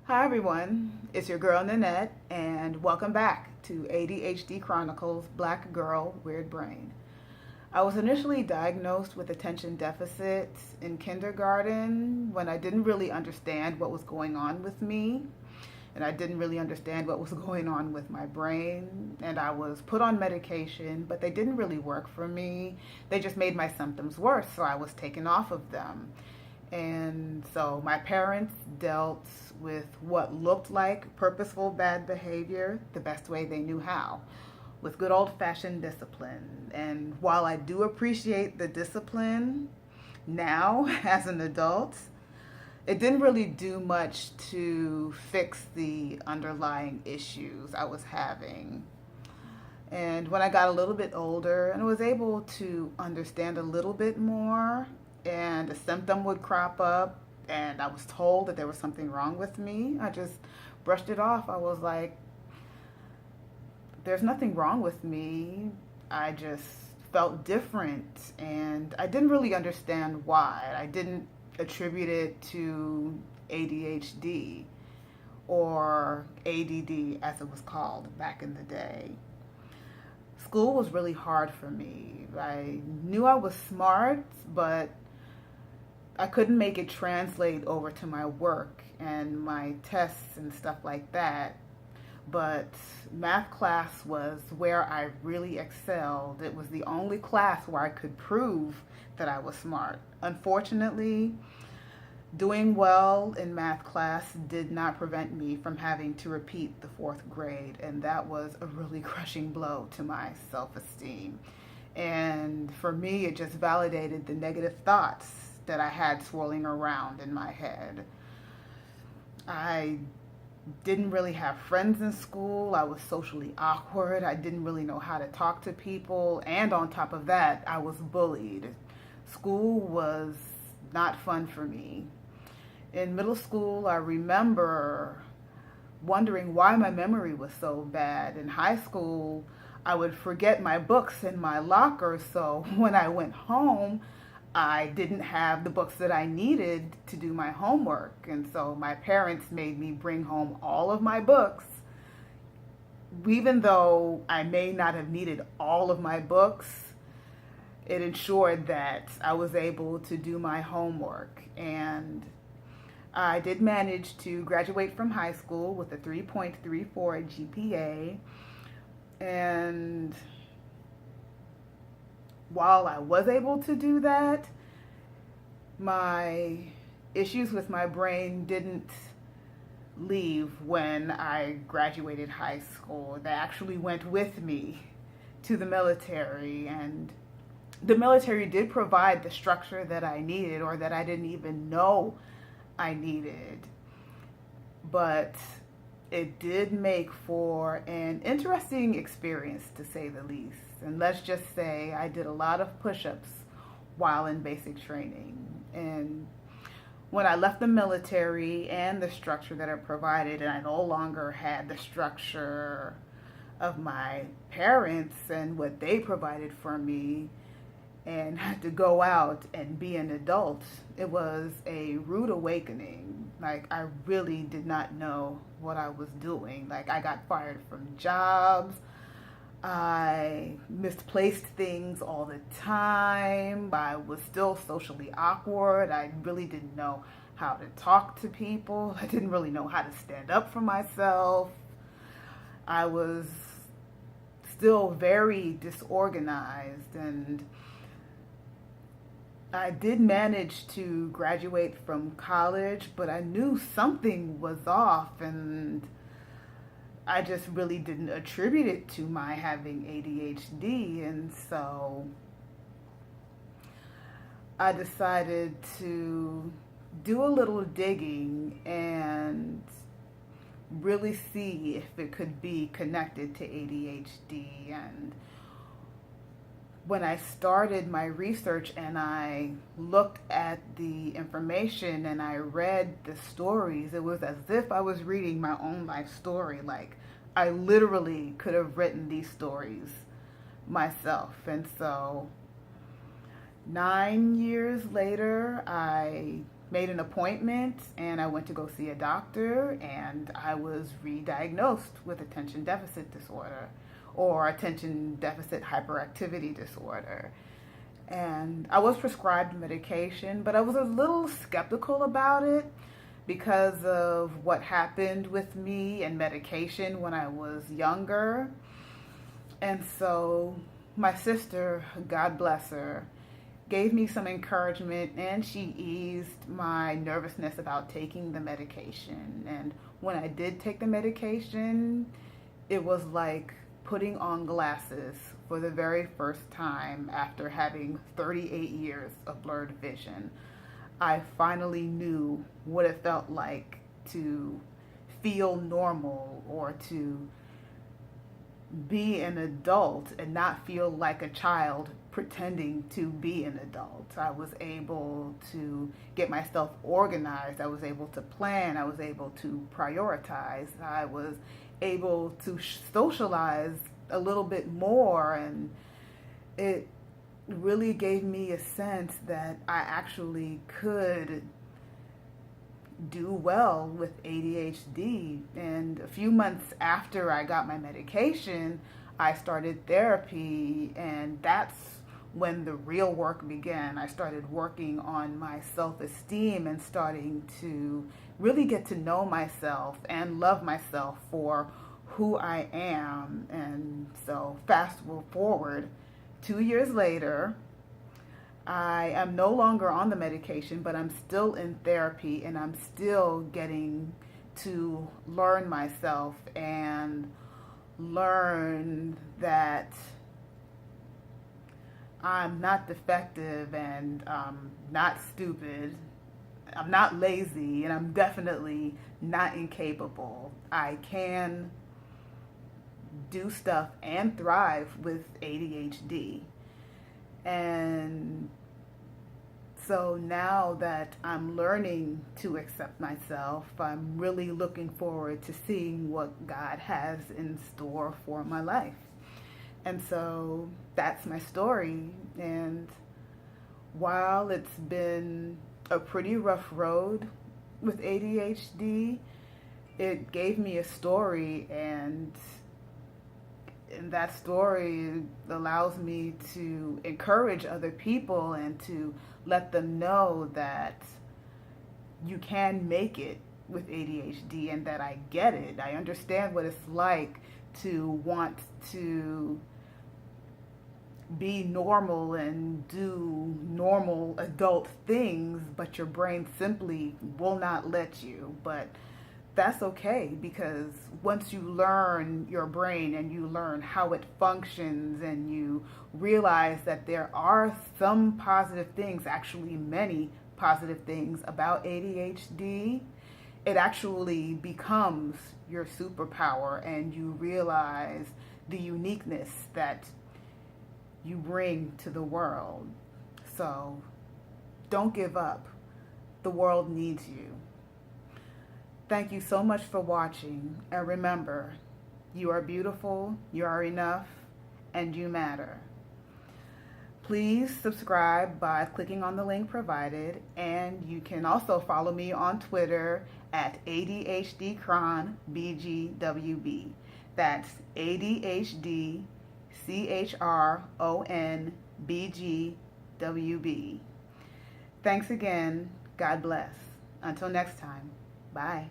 Hi everyone, it's your girl Nanette, and welcome back to ADHD Chronicles Black Girl Weird Brain. I was initially diagnosed with attention deficit in kindergarten when I didn't really understand what was going on with me, and I didn't really understand what was going on with my brain, and I was put on medication, but they didn't really work for me. They just made my symptoms worse, so I was taken off of them. And so my parents dealt with what looked like purposeful bad behavior the best way they knew how, with good old fashioned discipline. And while I do appreciate the discipline now as an adult, it didn't really do much to fix the underlying issues I was having. And when I got a little bit older and was able to understand a little bit more, and a symptom would crop up, and I was told that there was something wrong with me, I just brushed it off. I was like, there's nothing wrong with me. I just felt different, and I didn't really understand why. I didn't attribute it to ADHD or ADD as it was called back in the day. School was really hard for me. I knew I was smart, but I couldn't make it translate over to my work and my tests and stuff like that. But math class was where I really excelled. It was the only class where I could prove that I was smart. Unfortunately, doing well in math class did not prevent me from having to repeat the fourth grade, and that was a really crushing blow to my self-esteem. And for me, it just validated the negative thoughts that I had swirling around in my head. I didn't really have friends in school. I was socially awkward. I didn't really know how to talk to people. And on top of that, I was bullied. School was not fun for me. In middle school, I remember wondering why my memory was so bad. In high school, I would forget my books in my locker, so when I went home, I didn't have the books that I needed to do my homework. And so my parents made me bring home all of my books, even though I may not have needed all of my books. It ensured that I was able to do my homework. And I did manage to graduate from high school with a 3.34 GPA. And while I was able to do that, my issues with my brain didn't leave when I graduated high school. They actually went with me to the military, and the military did provide the structure that I needed, or that I didn't even know I needed. But it did make for an interesting experience, to say the least. And let's just say I did a lot of push-ups while in basic training. And when I left the military and the structure that it provided, and I no longer had the structure of my parents and what they provided for me, and had to go out and be an adult, it was a rude awakening. Like, I really did not know what I was doing. Like, I got fired from jobs. I misplaced things all the time. I was still socially awkward. I really didn't know how to talk to people. I didn't really know how to stand up for myself. I was still very disorganized, and I did manage to graduate from college, but I knew something was off, and I just really didn't attribute it to my having ADHD. And so I decided to do a little digging and really see if it could be connected to ADHD. And when I started my research and I looked at the information and I read the stories, it was as if I was reading my own life story. Like, I literally could have written these stories myself. And so 9 years later, I made an appointment and I went to go see a doctor, and I was re-diagnosed with attention deficit disorder or attention deficit hyperactivity disorder. And I was prescribed medication, but I was a little skeptical about it because of what happened with me and medication when I was younger. And so my sister, God bless her, gave me some encouragement, and she eased my nervousness about taking the medication. And when I did take the medication, it was like putting on glasses for the very first time after having 38 years of blurred vision. I finally knew what it felt like to feel normal, or to be an adult and not feel like a child pretending to be an adult. I was able to get myself organized. I was able to plan. I was able to prioritize. I was able to socialize a little bit more, and it really gave me a sense that I actually could do well with ADHD. And a few months after I got my medication, I started therapy, and that's when the real work began. I started working on my self-esteem and starting to really get to know myself and love myself for who I am. And so fast forward 2 years later, I am no longer on the medication, but I'm still in therapy, and I'm still getting to learn myself and learn that I'm not defective, and not stupid. I'm not lazy, and I'm definitely not incapable. I can do stuff and thrive with ADHD. And so now that I'm learning to accept myself, I'm really looking forward to seeing what God has in store for my life. And so that's my story. And while it's been a pretty rough road with ADHD, it gave me a story, and that story allows me to encourage other people and to let them know that you can make it with ADHD, and that I get it. I understand what it's like to want to be normal and do normal adult things, but your brain simply will not let you. But that's okay, because once you learn your brain and you learn how it functions, and you realize that there are some positive things, actually many positive things about ADHD, it actually becomes your superpower, and you realize the uniqueness that you bring to the world. So don't give up. The world needs you. Thank you so much for watching, and remember, you are beautiful, you are enough, and you matter. Please subscribe by clicking on the link provided, and you can also follow me on Twitter at ADHD BGWB. That's ADHD CHRONBGWB. Thanks again. God bless. Until next time. Bye.